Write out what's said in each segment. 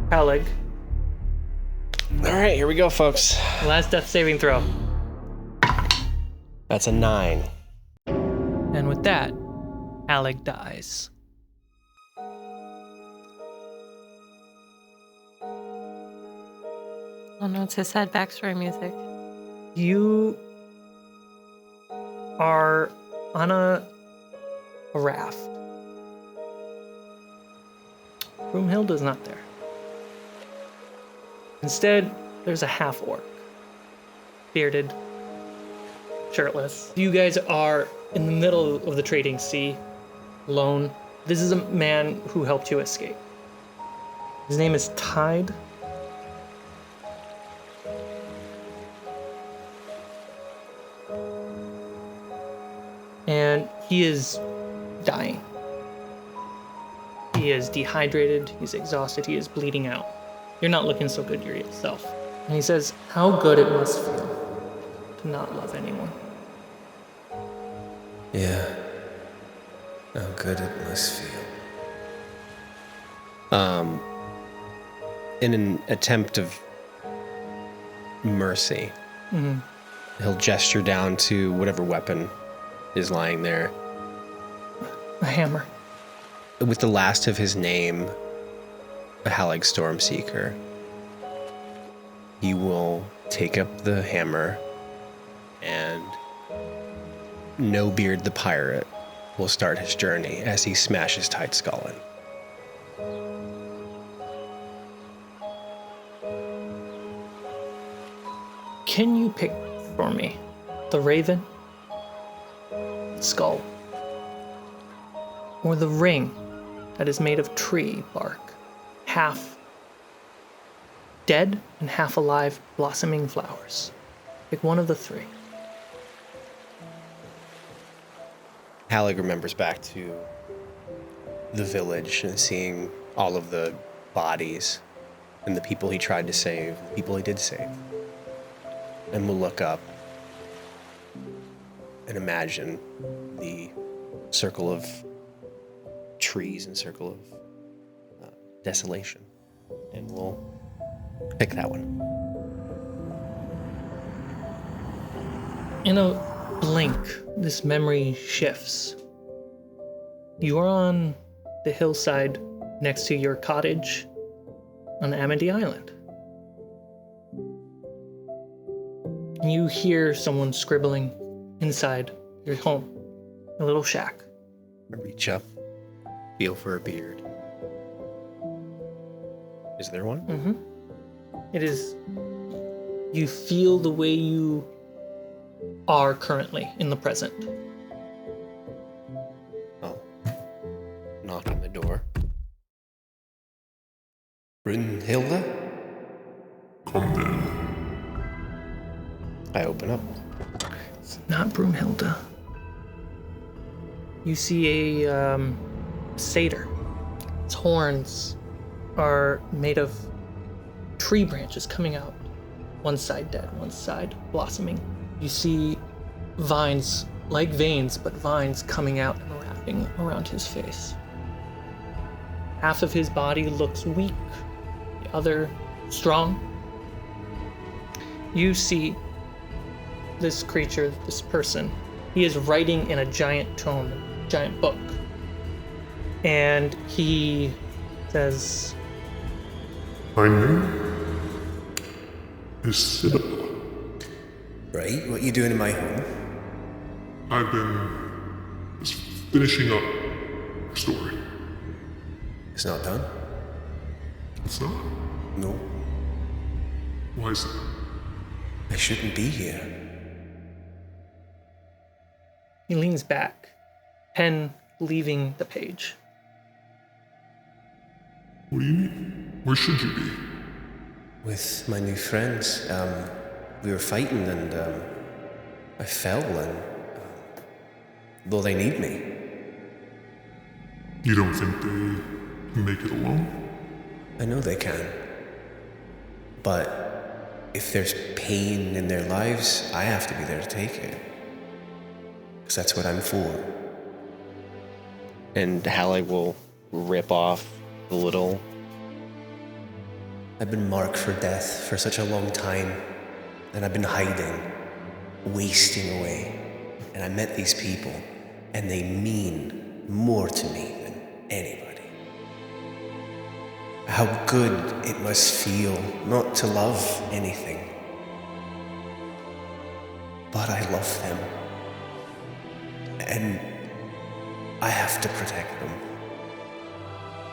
Halfling. All right, here we go, folks. Last death saving throw. That's a 9. And with that, Halfling dies. Oh no, it's his sad backstory music. You are on a raft. Broomhilda's not there. Instead, there's a half-orc. Bearded, shirtless. You guys are in the middle of the trading sea, alone. This is a man who helped you escape. His name is Tide. And he is dying. He is dehydrated, he's exhausted, he is bleeding out. You're not looking so good yourself. And he says, how good it must feel to not love anyone. Yeah. How good it must feel. In an attempt of mercy, he'll gesture down to whatever weapon is lying there. A hammer. With the last of his name, a Hallig Stormseeker, he will take up the hammer, and No Beard the Pirate will start his journey as he smashes Tide's skull in. Can you pick for me the raven, skull, or the ring that is made of tree bark, half dead and half alive blossoming flowers? Pick one of the three. Hallig remembers back to the village and seeing all of the bodies and the people he tried to save, the people he did save. And will look up and imagine the circle of trees and circle of desolation. And we'll pick that one. In a blink, this memory shifts. You are on the hillside next to your cottage on AMITY Island. And you hear someone scribbling inside your home, a little shack. I reach up, feel for a beard. Is there one? Mm-hmm. It is. You feel the way you are currently in the present. Oh. Knock on the door. Brunhilde? Come then. I open up. It's not Broomhilda. You see a satyr. Its horns are made of tree branches coming out. One side dead, one side blossoming. You see vines, like veins, but vines coming out and wrapping around his face. Half of his body looks weak, the other strong. You see this creature, this person, he is writing in a giant tome, giant book. And he says, My name is Cmike. Right, what you doing in my home? I've been just finishing up a story. It's not done? It's not? No. Why is that? I shouldn't be here. he leans back, pen leaving the page. What do you mean? Where should you be? With my new friends. We were fighting and I fell and though they need me. You don't think they can make it alone? I know they can. But if there's pain in their lives, I have to be there to take it. Because that's what I'm for. And Hallie will rip off the little I've been marked for death for such a long time, and I've been hiding, wasting away. And I met these people, and they mean more to me than anybody. How good it must feel not to love anything. But I love them. And I have to protect them.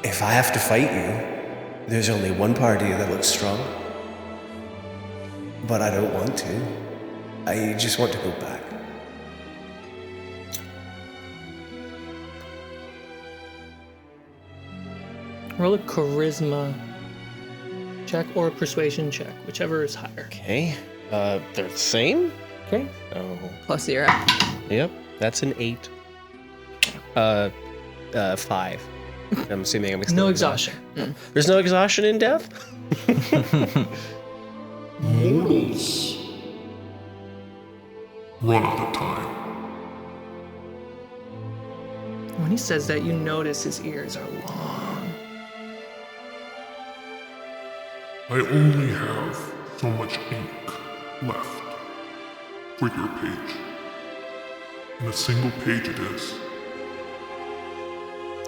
If I have to fight you, there's only one part of you that looks strong. But I don't want to. I just want to go back. Roll a charisma check or a persuasion check, whichever is higher. Okay. They're the same? Okay. Oh. Plus 0. Yep. That's an 8. 5. I'm assuming I'm No still exhaustion. There's no exhaustion in death? Mortals run out of time. When he says that, you notice his ears are long. I only have so much ink left for your page. And a single page it is.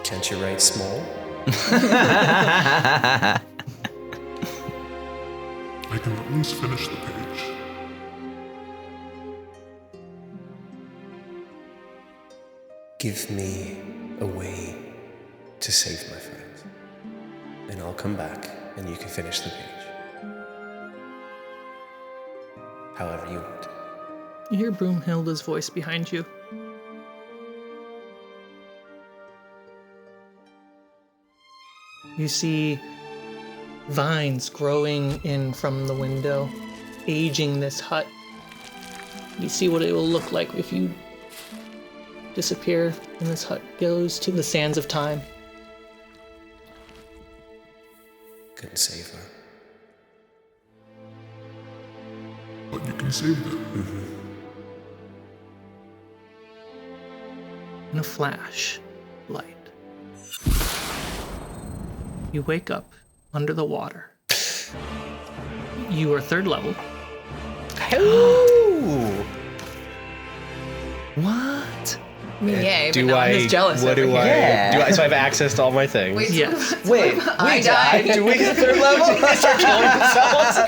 Can't you write small? I can at least finish the page. Give me a way to save my friends. And I'll come back and you can finish the page. However you want. You hear Broomhilda's voice behind you. You see vines growing in from the window, aging this hut. You see what it will look like if you disappear and this hut goes to the sands of time. Couldn't save her. But you can save them. In a flash, light. You wake up under the water. You are 3rd level. Ooh. What? Yay, Do but no I? one is jealous What over do here. I? Yeah. Do I? So I have access to all my things. Wait, Yes. Wait, I died. Do we get 3rd level? They start killing themselves?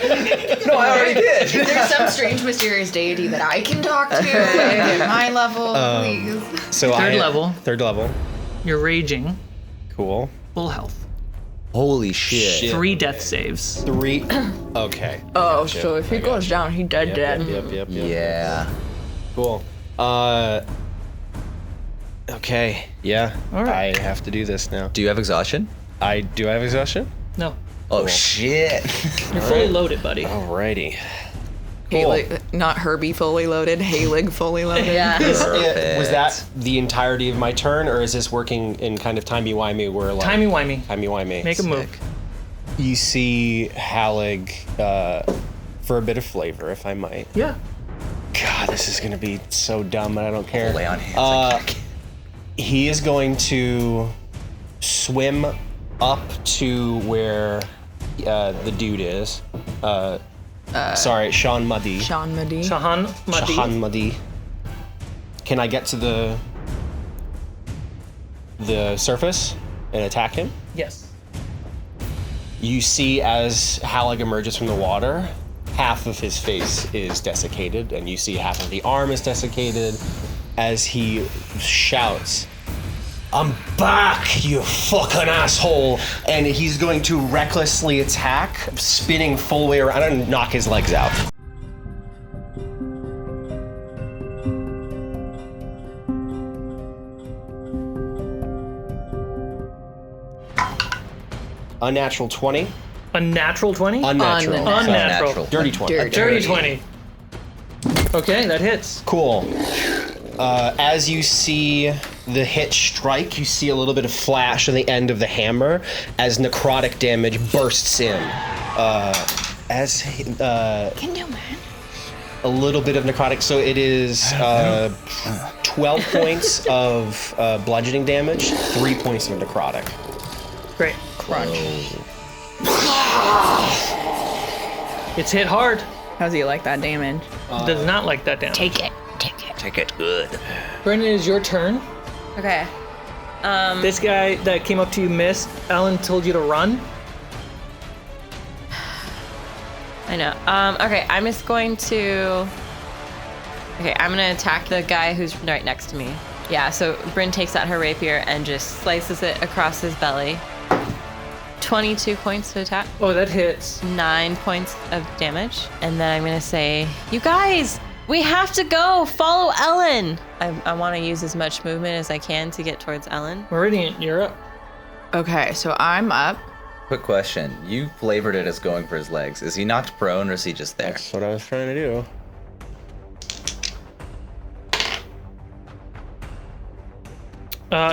No, I already did. There's some strange mysterious deity that I can talk to and get my level, please. So 3rd level. 3rd level. You're raging, Cool. full health. Holy shit. Shit. 3 death saves. 3. Okay. Oh, so if he goes down, he dead. Yep. Yeah. Cool. Okay. Yeah. All right. I have to do this now. Do you have exhaustion? I do have exhaustion? No, Oh shit. you're fully loaded, buddy. Alrighty. Halig, not Herbie fully loaded, Halig fully loaded. Yeah. Was that the entirety of my turn, or is this working in kind of timey-wimey where like... Timey-wimey. Timey-wimey. Make a move. You see Halig, for a bit of flavor, if I might. Yeah. God, this is gonna be so dumb, but I don't care. Lay on hands. He is going to swim up to where the dude is. Sorry, Sean Muddy. Sean Muddy. Shahan Madi. Shahan Muddy. Can I get to the surface and attack him? Yes. You see as Halig emerges from the water, half of his face is desiccated, and you see half of the arm is desiccated as he shouts, "I'm back, you fucking asshole!" And he's going to recklessly attack, spinning full way around and knock his legs out. Unnatural 20. A natural 20? Unnatural. Unnatural. Dirty 20. Dirty. Dirty 20. Okay, that hits. Cool. As you see the hit strike, you see a little bit of flash on the end of the hammer as necrotic damage bursts in. Can do, man. A little bit of necrotic, so it is 12 points of bludgeoning damage, 3 points of necrotic. Great. Crunch. It's hit hard. How's he like that damage? Does not like that damage. Take it. Take it good. Brendan, it is your turn. Okay. This guy that came up to you missed. Ellen told you to run. I know. Okay, I'm just going to... Okay, I'm going to attack the guy who's right next to me. Yeah, so Bryn takes out her rapier and just slices it across his belly. 22 points to attack. Oh, that hits. 9 points of damage. And then I'm going to say, you guys, we have to go. Follow Ellen. I want to use as much movement as I can to get towards Ellen. Meridian, you're up. Okay, so I'm up. Quick question. You flavored it as going for his legs. Is he knocked prone or is he just there? That's what I was trying to do.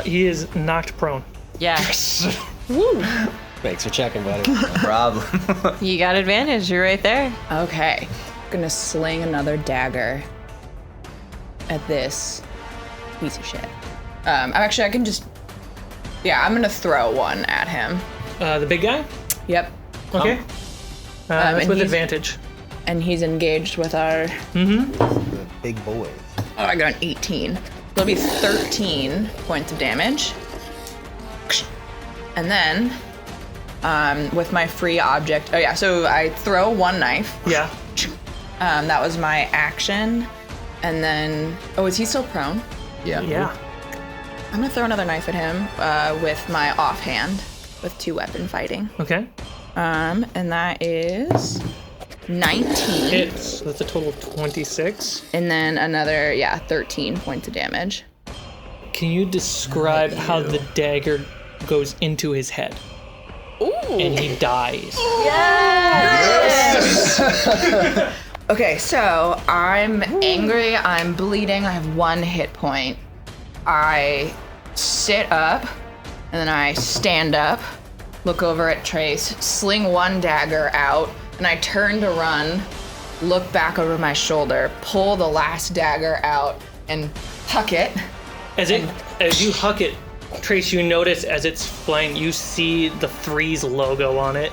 He is knocked prone. Yeah. Woo! Thanks for checking, buddy. No problem. You got advantage. You're right there. Okay. Gonna sling another dagger at this piece of shit. Actually, I can just... Yeah, I'm gonna throw one at him. The big guy? Yep. Okay. That's and with he's- advantage. And he's engaged with our... The big boys. Oh, I got an 18. That'll be 13 points of damage. And then, with my free object... Oh, yeah, so I throw one knife. Yeah. That was my action. And then... Oh, is he still prone? Yeah. Yeah. I'm gonna throw another knife at him with my offhand, with 2-weapon fighting. Okay. And that is 19. Hits. That's a total of 26. And then another, 13 points of damage. Can you describe how the dagger goes into his head? Ooh. And he dies. Okay, so I'm angry, I'm bleeding, I have 1 hit point. I sit up, and then I stand up, look over at Trace, sling one dagger out, and I turn to run, look back over my shoulder, pull the last dagger out, and huck it. As you huck it, Trace, you notice as it's flying, you see the Threes logo on it,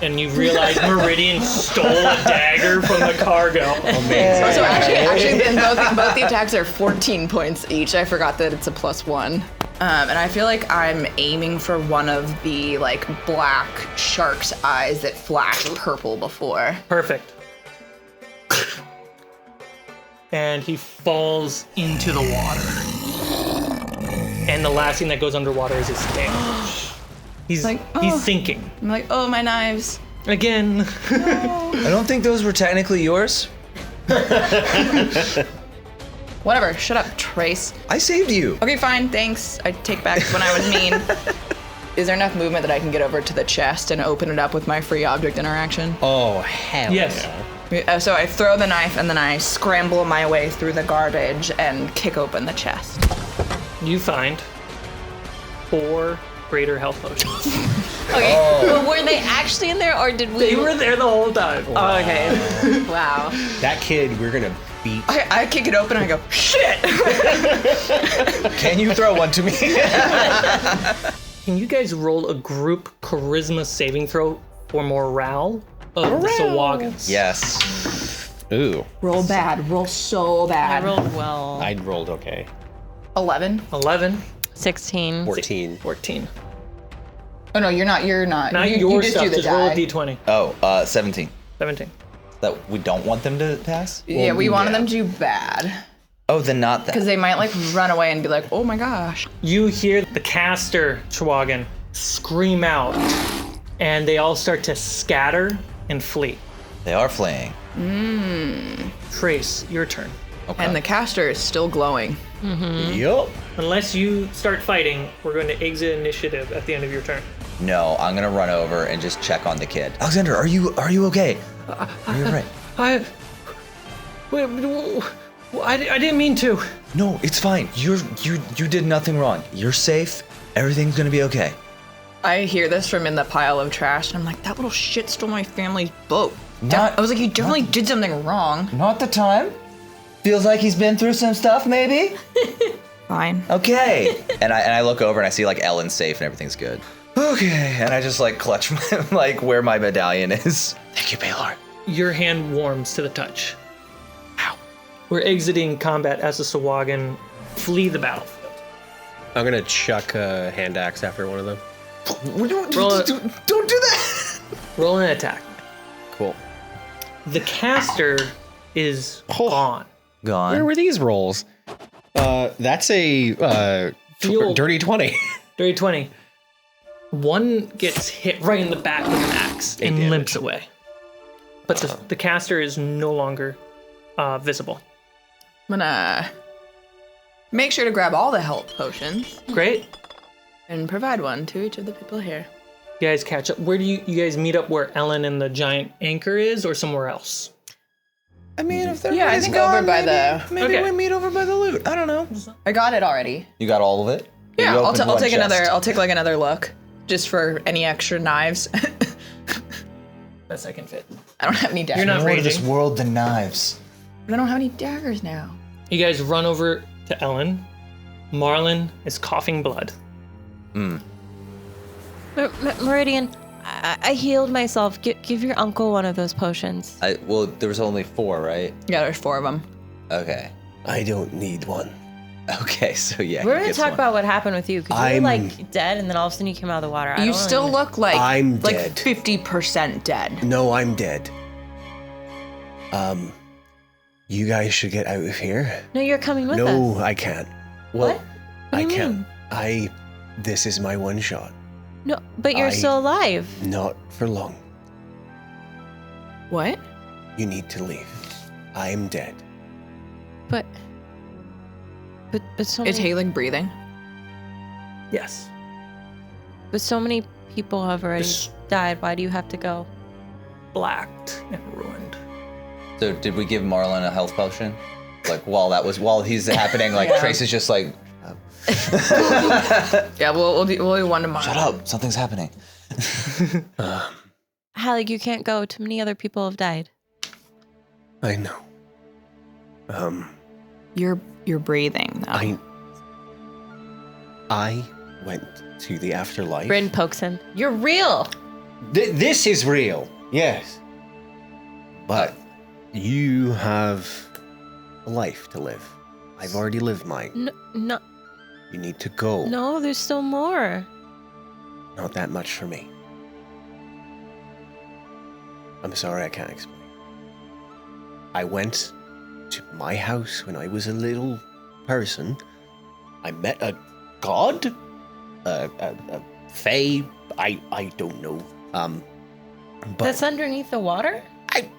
and you realize Meridian stole a dagger from the cargo. Amazing. So actually, then both the attacks are 14 points each. I forgot that it's a +1. And I feel like I'm aiming for one of the black shark's eyes that flashed purple before. Perfect. And he falls into the water. And the last thing that goes underwater is his tail. He's sinking. I'm like, oh, my knives. Again. I don't think those were technically yours. Whatever, shut up, Trace. I saved you. Okay, fine, thanks. I take back when I was mean. Is there enough movement that I can get over to the chest and open it up with my free object interaction? Oh, hell Yes. yeah. So I throw the knife and then I scramble my way through the garbage and kick open the chest. You find 4 greater health potions. Okay, but were they actually in there, or did we? They were there the whole time. Oh, okay. Wow. That kid, we're gonna beat. I kick it open and I go, shit! Can you throw one to me? Can you guys roll a group charisma saving throw for morale of the Sawagans? Yes. Ooh, Roll bad, roll so I bad. rolled well. I rolled okay. 11. 11, 16. 14. 14. Oh no, you're not. Not you your just stuff, do the just roll a die. d20. Oh, 17. 17. That we don't want them to pass? Yeah, we wanted them to do bad. Oh, then not that. Because they might run away and be like, oh my gosh. You hear the caster Chawagan scream out, and they all start to scatter and flee. They are fleeing. Trace, your turn. Okay. And the caster is still glowing. Yup. Unless you start fighting, we're going to exit initiative at the end of your turn. No, I'm gonna run over and just check on the kid. Alexander, are you okay? Are you alright? I didn't mean to. No, it's fine. You did nothing wrong. You're safe. Everything's gonna be okay. I hear this from in the pile of trash, and I'm like, that little shit stole my family's boat. Not- I was like, you definitely did something wrong. Not the time. Feels like he's been through some stuff, maybe. Fine. Okay. and I look over and I see Ellen's safe and everything's good. Okay. And I just clutch my, where my medallion is. Thank you, Baylor. your hand warms to the touch. Ow. We're exiting combat as the Sahuagin flee the battlefield. I'm gonna chuck a hand axe after one of them. Don't do that. Roll an attack. Cool. The caster is gone. Gone. Where were these rolls? That's a Fuel. dirty 20. Dirty 20. One gets hit right in the back with an axe and damage. limps away. But the caster is no longer visible. I'm gonna make sure to grab all the health potions Great. and provide one to each of the people here. You guys catch up. Where do you guys meet up where Ellen and the giant anchor is, or somewhere else? I mean, if they're Yeah, I think over by maybe Okay. we meet over by the loot. I don't know. I got it already. You got all of it? Yeah, You I'll opened one take chest. another. I'll take like another look, just for any extra knives. Best I can fit. I don't have any daggers. You're not More to this raging. world than knives. I don't have any daggers now. You guys run over to Ellen. Marlin is coughing blood. Meridian, I healed myself. Give your uncle one of those potions. Well, there was only 4, right? Yeah, there's 4 of them. Okay. I don't need one. Okay, so yeah. We're he gonna gets talk one. about what happened with you, because you were I'm- like dead, and then all of a sudden you came out of the water. I You don't still really- look like I'm like dead. 50% dead. No, I'm dead. You guys should get out of here. No, you're coming with No, us. I can't. What? What do I you can't. mean? This is my one shot. No, but you're I- still alive. Not for long. What? You need to leave. I'm dead. But so Is many, Haley breathing? Yes. but so many people have already This- died. Why do you have to go? Blacked and ruined. So did we give Marlon a health potion? Like while he's happening, like Yeah. Trace is just like, Yeah, we'll do one tomorrow. shut up, something's happening. Halleck, you can't go. Too many other people have died. I know. You're breathing though. I went to the afterlife. Bryn pokes him. You're real. This is real. Yes. But you have a life to live. I've already lived mine. No, You need to go. no. There's still more. Not that much for me. I'm sorry, I can't explain. I went to my house when I was a little person. I met a god? A fae? I don't know. But That's underneath the water. I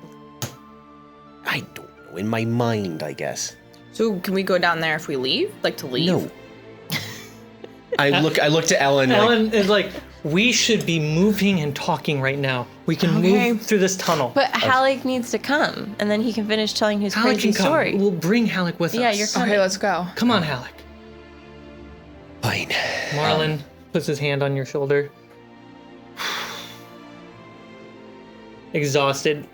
don't know. In my mind, I guess. So can we go down there if we leave? Like to leave? No. I look to Ellen. like, Ellen is like, we should be moving and talking right now. We can Okay. move through this tunnel. But Halleck needs to come, and then he can finish telling his Halleck crazy can come. story. We'll bring Halleck with Yeah, us. you're coming. Okay, let's go. Come on, Halleck. Fine. Marlin puts his hand on your shoulder. Exhausted,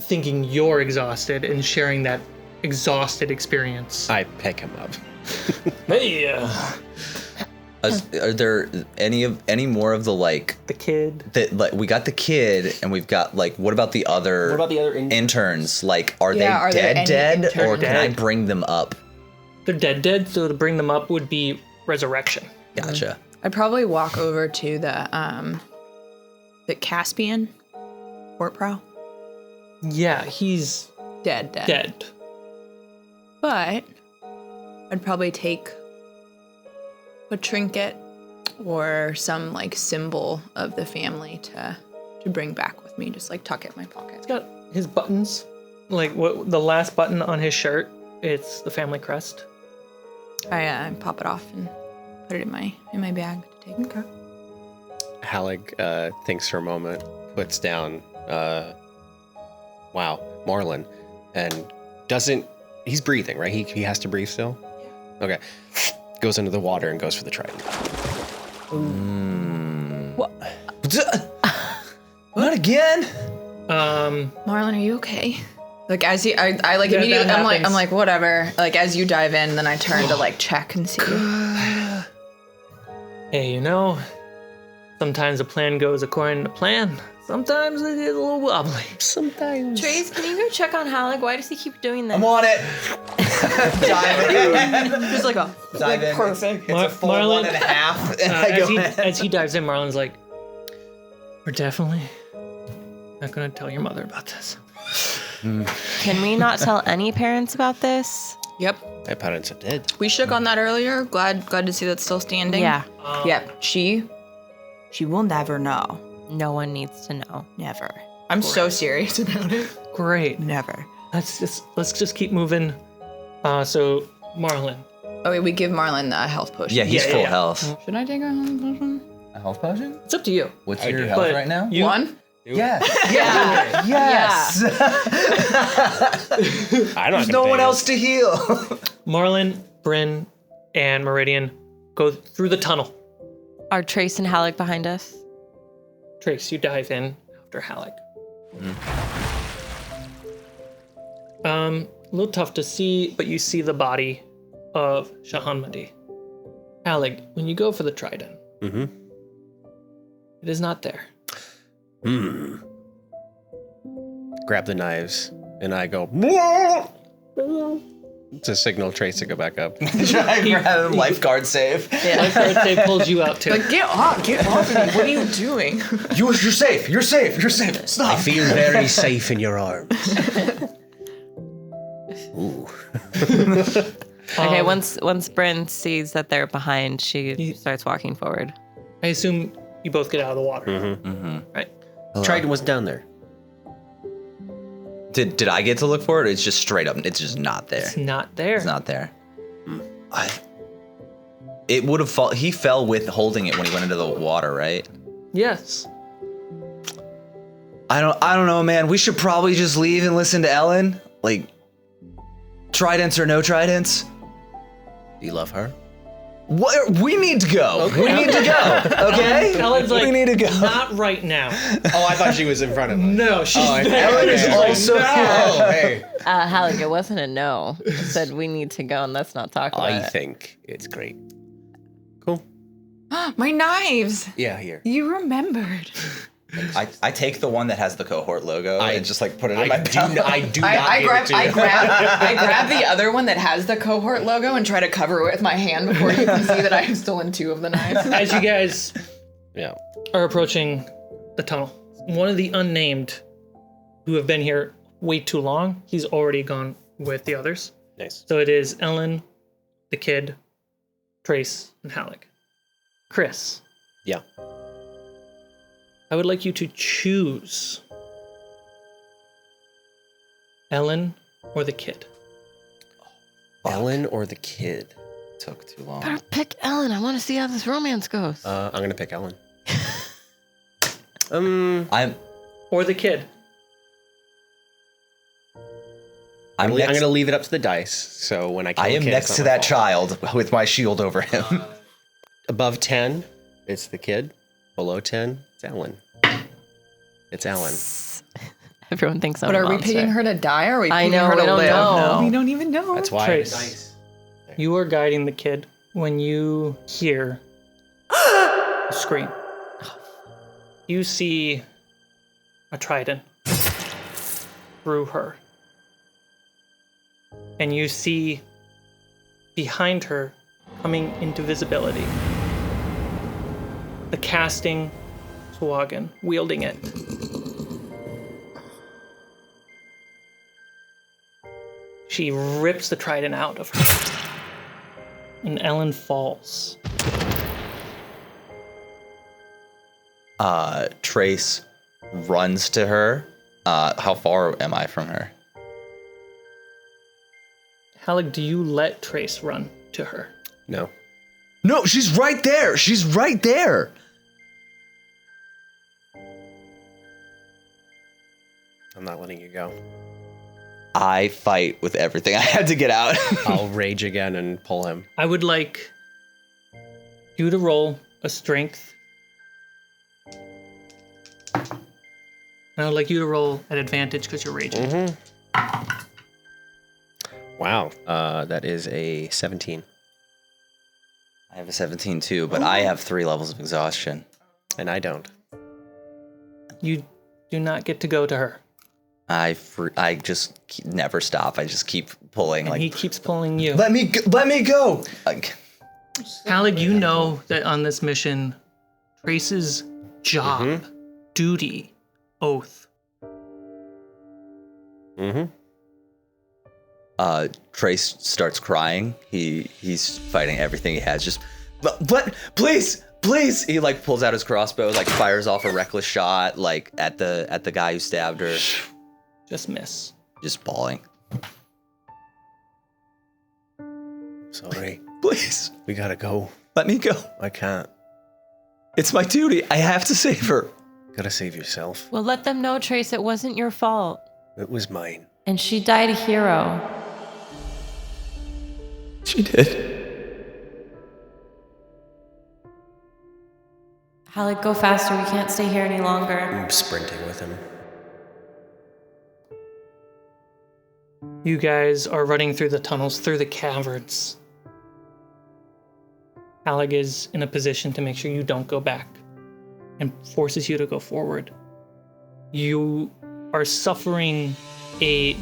thinking you're exhausted and sharing that exhausted experience. I pick him up. Hey, Are there any more of the like the kid. that like we got the kid and we've got like what about the other interns? Like are Yeah, are they there dead any or interns? can I Dead. bring them up? They're dead, so to bring them up would be resurrection. Gotcha. I'd probably walk over to the Caspian Port Pro. Yeah, he's Dead. dead. But I'd probably take a trinket or some like symbol of the family to bring back with me. Just like tuck it in my pocket. He's got his buttons, like what the last button on his shirt. It's the family crest. I pop it off and put it in my bag to take. Okay. Halleck thinks for a moment, puts down, Marlin, and doesn't. He's breathing, right? He has to breathe still? Yeah. Okay. Goes into the water and goes for the trident. What? Not again. Marlon, are you okay? Like as he, I like Yeah, immediately, that I'm happens. like whatever. Like as you dive in, then I turn to like check and see. Hey, sometimes a plan goes according to plan. Sometimes it is a little wobbly. Sometimes. Trace, can you go check on Halleck? Why does he keep doing this? I'm on it. Dive in. Just like a Dive in. perfect. It's a full Marlon- 1.5. And I go in. as he dives in, Marlon's like, we're definitely not going to tell your mother about this. Can we not tell any parents about this? Yep. My parents are dead. We shook on that earlier. Glad to see that's still standing. Yeah. Yep. She will never know. No one needs to know. Never. I'm so serious about it. Great. Never. Let's just keep moving. So, Marlon. Oh wait, we give Marlon a health potion. Yeah, he's Yeah, full yeah. health. Should I take a health potion? A health potion? It's up to you. What's I your do. health But right now? you- One? Yes. Yeah. Yes. I'm not There's no one else to heal. Marlon, Bryn, and Meridian go through the tunnel. Are Trace and Halleck behind us? Trace, you dive in after Halleck. A little tough to see, but you see the body of Shahanmadi. Halleck, when you go for the trident, it is not there. Grab the knives, and I go to signal Trace to go back up. Try and grab him. Lifeguard save. Lifeguard save pulls you out too. Like, get off me. What are you doing? You're safe. You're safe. You're safe. I Stop. feel very safe in your arms. Ooh. Okay, once Bryn sees that they're behind, she starts walking forward. I assume you both get out of the water. Right. Trident was down there. Did I get to look for it? Or it's just straight up. It's just not there. It's not there. It's not there. It would have fall. He fell with holding it when he went into the water, right? Yes. I don't know, man. We should probably just leave and listen to Ellen. Like, tridents or no tridents. Do you love her? What? We need to go. We need to go. Okay. Ellen's like, we need to go. not right now. Oh, I thought she was in front of us. No, she's there. Ellen is also here. Oh, hey. Halleck, it wasn't a no. It said we need to go and let's not talk about I it. think it's great. Cool. My knives. Yeah, here. You remembered. I take the one that has the cohort logo and just like put it in my I do belt. not give I it to you. grab the other one that has the cohort logo and try to cover it with my hand before you can see that I have stolen two of the knives. As you guys Yeah. are approaching the tunnel, one of the unnamed who have been here way too long, he's already gone with the others. Nice. So it is Ellen, the kid, Trace, and Halleck. Chris, Yeah. I would like you to choose Ellen or the kid. Ellen or the kid? Took too long. Better pick Ellen. I want to see how this romance goes. I'm gonna pick Ellen. I'm Or the kid. I'm next- gonna leave it up to the dice. So when I kill I the am kid, next it's to not my that fault. child with my shield over him. Above 10, it's the kid. Below 10, it's Ellen. It's Ellen. Everyone thinks I'm But a are we monster. picking her to die or are we I picking know, her we to don't live? know. We don't even know. That's why. Trace, you are guiding the kid when you hear a scream. You see a trident through her. And you see behind her, coming into visibility, the casting Swagan wielding it. She rips the trident out of her. And Ellen falls. Trace runs to her. How far am I from her? Halleck, do you let Trace run to her? No. No, she's right there. She's right there. I'm not letting you go. I fight with everything I had to get out. I'll rage again and pull him. I would like you to roll a strength. And I would like you to roll at advantage because you're raging. Wow. That is a 17. I have a 17 too, but I have 3 levels of exhaustion. And I don't. You do not get to go to her. I just never stop. I just keep pulling. And he keeps pulling you. Let me go. Like, Halig, you know that on this mission, Trace's job, duty, oath. Trace starts crying. He's fighting everything he has. Just, but please. He like pulls out his crossbow, like fires off a reckless shot, like at the guy who stabbed her. Just miss. Just bawling. Sorry. Please, We gotta go. let me go. I can't. It's my duty. I have to save her. Gotta save yourself. Well, let them know, Trace, it wasn't your fault. It was mine. And she died a hero. She did. Halleck, go faster. We can't stay here any longer. I'm sprinting with him. You guys are running through the tunnels, through the caverns. Halig is in a position to make sure you don't go back and forces you to go forward. You are suffering a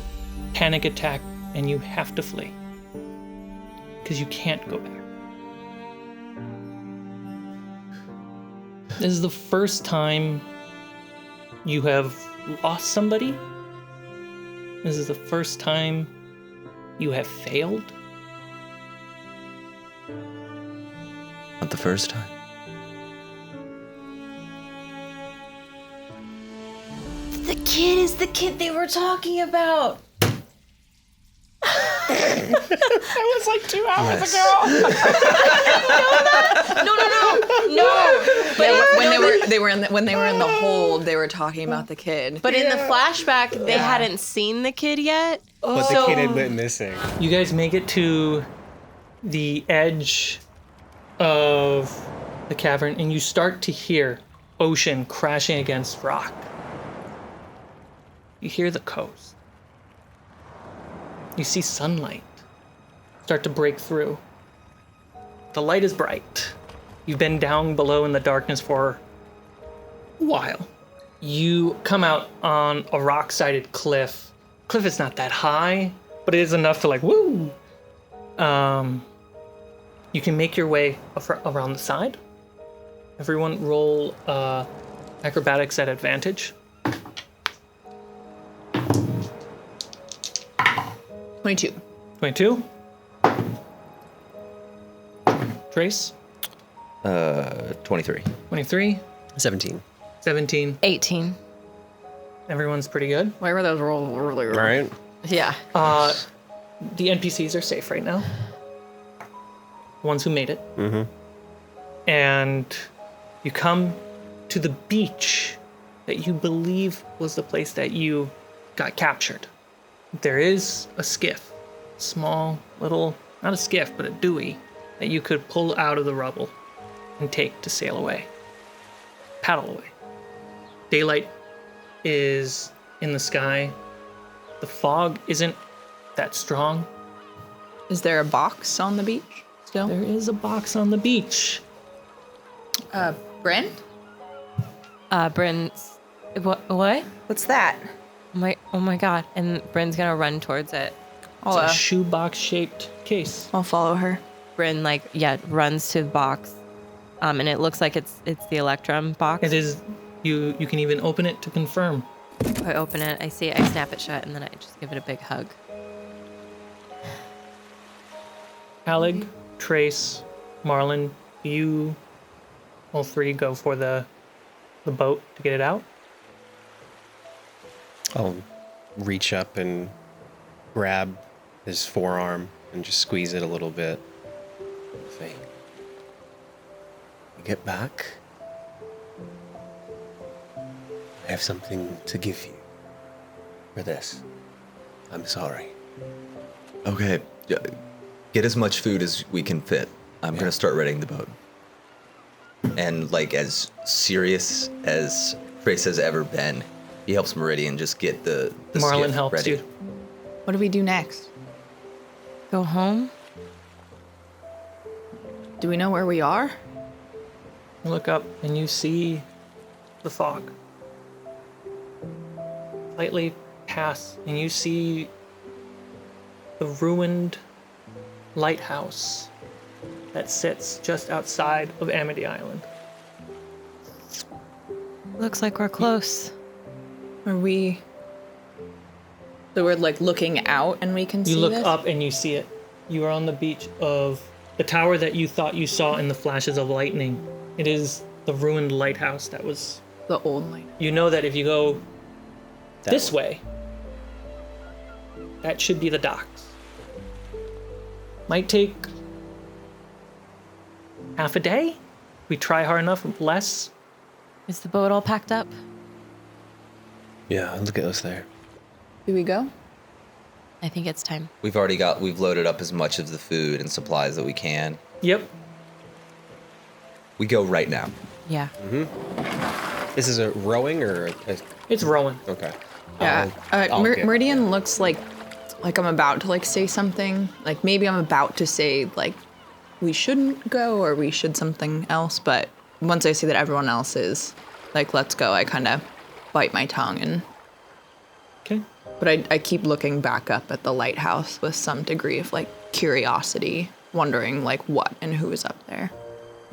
panic attack and you have to flee because you can't go back. This is the first time you have lost somebody. This is the first time you have failed. Not the first time. The kid is the kid they were talking about. That was like 2 hours ago. No. But when they were in the hold, they were talking about the kid. But in the flashback, they hadn't seen the kid yet. But the kid had been missing. You guys make it to the edge of the cavern and you start to hear ocean crashing against rock. You hear the coast. You see sunlight start to break through. The light is bright. You've been down below in the darkness for a while. You come out on a rock-sided cliff. Cliff is not that high, but it is enough to like, woo! You can make your way around the side. Everyone roll acrobatics at advantage. 22. 22. Trace. 23. 23. 17. 17. 18. Everyone's pretty good. Why were those rolls earlier? All right. Yeah. The NPCs are safe right now. The ones who made it. Mm-hmm. And you come to the beach that you believe was the place that you got captured. There is a skiff. Small, little, not a skiff, but a dewey that you could pull out of the rubble and take to sail away. Paddle away. Daylight is in the sky. The fog isn't that strong. Is there a box on the beach still? There is a box on the beach. Bryn? Bryn, what? What's that? Oh my god. And Bryn's gonna run towards it. It's a shoebox-shaped case. I'll follow her. Bryn, runs to the box. And it looks like it's the Electrum box. It is. You can even open it to confirm. I open it, I see it, I snap it shut, and then I just give it a big hug. Halig, Trace, Marlin, you all three go for the boat to get it out. I'll reach up and grab his forearm and just squeeze it a little bit. Say, "You get back, I have something to give you for this. I'm sorry." Okay. Get as much food as we can fit. I'm gonna start readying the boat. And as serious as Trace has ever been, he helps Meridian just get the Marlin skiff helps ready. you. What do we do next? Go home? Do we know where we are? You look up and you see the fog. slightly pass, and you see the ruined lighthouse that sits just outside of Amity Island. Looks like we're close. Are we? So we're like looking out and we can see You look this? up and you see it. You are on the beach of the tower that you thought you saw in the flashes of lightning. It is the ruined lighthouse that was... The old light. You know that if you go this way, that should be the docks. Might take half a day. We try hard enough, less. Is the boat all packed up? Yeah, look at us there. Do we go? I think it's time. We've loaded up as much of the food and supplies that we can. Yep. We go right now. Yeah. This is a rowing or It's rowing. okay. Yeah. I'll get- Meridian looks like I'm about to like say something. Like maybe I'm about to say like we shouldn't go or we should something else. But once I see that everyone else is like, let's go, I kind of bite my tongue and. Okay. But I keep looking back up at the lighthouse with some degree of like curiosity, wondering like what and who is up there.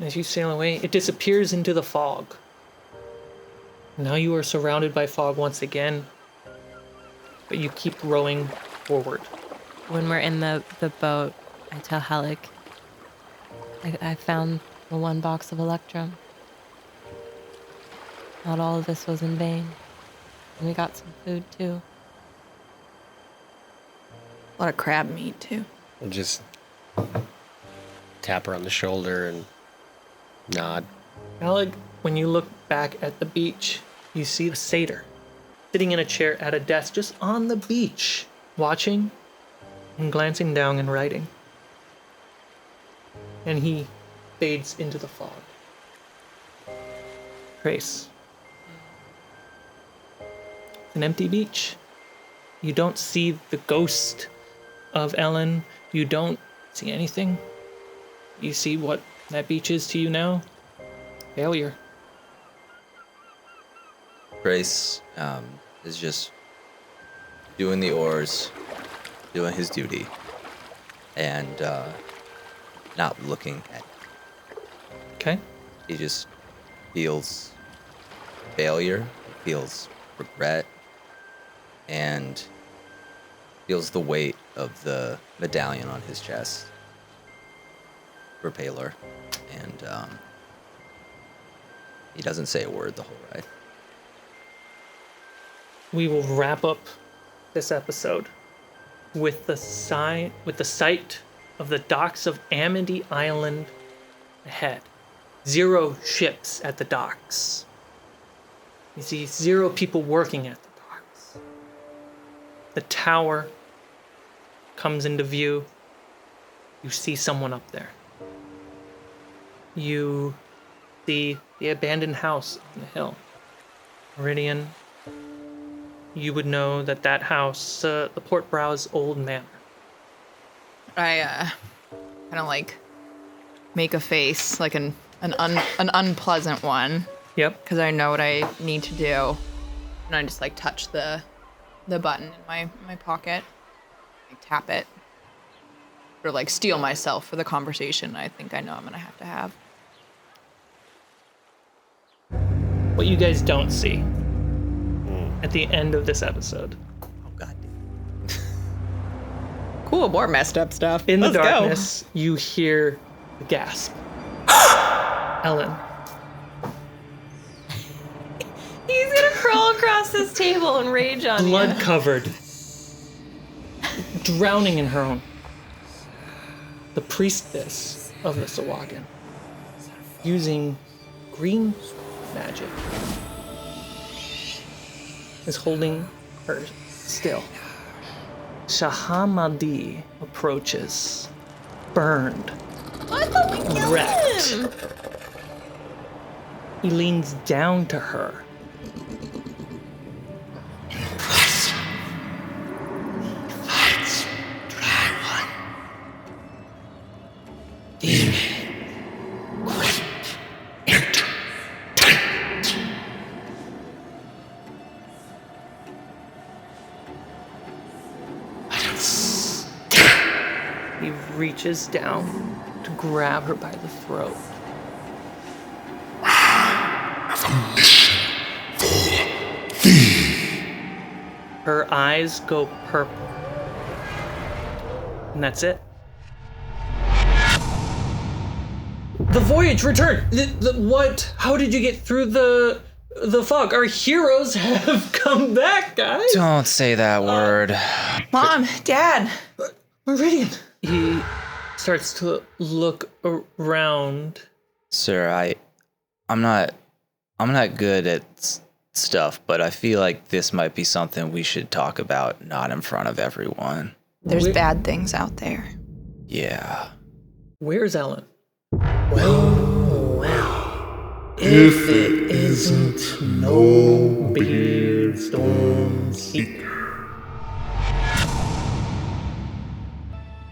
As you sail away, it disappears into the fog. Now you are surrounded by fog once again, but you keep rowing forward. When we're in the boat, I tell Halleck, I found the one box of Electrum. Not all of this was in vain. And we got some food too. A lot of crab meat too. We'll just tap her on the shoulder and nod. Alec, when you look back at the beach, you see a satyr sitting in a chair at a desk just on the beach, watching and glancing down and writing. And he fades into the fog. Trace. It's an empty beach. You don't see the ghost of Ellen. You don't see anything. You see what that beach is to you now? Failure. Grace is just doing the oars, doing his duty, and not looking at it. Okay. He just feels failure, feels regret, and feels the weight of the medallion on his chest for Paler. And he doesn't say a word the whole ride. We will wrap up this episode with the sight of the docks of Amity Island ahead. 0 ships at the docks. You see 0 people working at the docks. The tower comes into view. You see someone up there. You see the abandoned house on the hill. Meridian, you would know that house, the Port Brow's old manor. I kind of like make a face, like an unpleasant one, Yep. because I know what I need to do, and I just like touch the button in my pocket, like tap it, or like steel myself for the conversation I think I know I'm gonna have to have. What you guys don't see at the end of this episode. Oh, God. Cool, more messed up stuff. In the darkness, you hear a gasp. Ellen. He's gonna crawl across this table and rage on Blood you. covered. Drowning in her own. The priestess of the Sawagan. Using green magic. Is holding her still. Shahamadi approaches. Burned. I thought we killed Wrecked. him. He leans down to her. He reaches down to grab her by the throat. Have a mission for thee. Her eyes go purple. And that's it. The voyage returned. What? How did you get through the fog? Our heroes have come back, guys. Don't say that word. Mom, Dad. Meridian. He starts to look around. Sir, I'm not good at stuff, but I feel like this might be something we should talk about, not in front of everyone. There's bad things out there. Yeah. Where's Ellen? Well, if it isn't no beard storm seeker.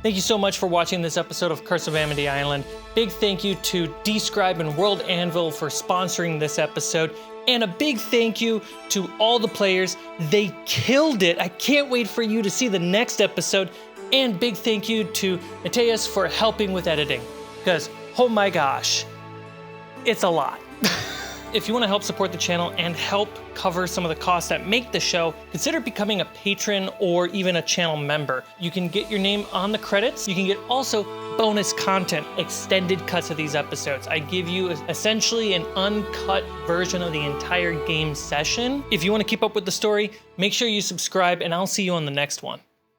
Thank you so much for watching this episode of Curse of AMITY Island. Big thank you to Describe and World Anvil for sponsoring this episode. And a big thank you to all the players. They killed it. I can't wait for you to see the next episode. And big thank you to Mattias for helping with editing. Because, oh my gosh, it's a lot. If you want to help support the channel and help cover some of the costs that make the show, consider becoming a patron or even a channel member. You can get your name on the credits. You can get also bonus content, extended cuts of these episodes. I give you essentially an uncut version of the entire game session. If you want to keep up with the story, make sure you subscribe, and I'll see you on the next one.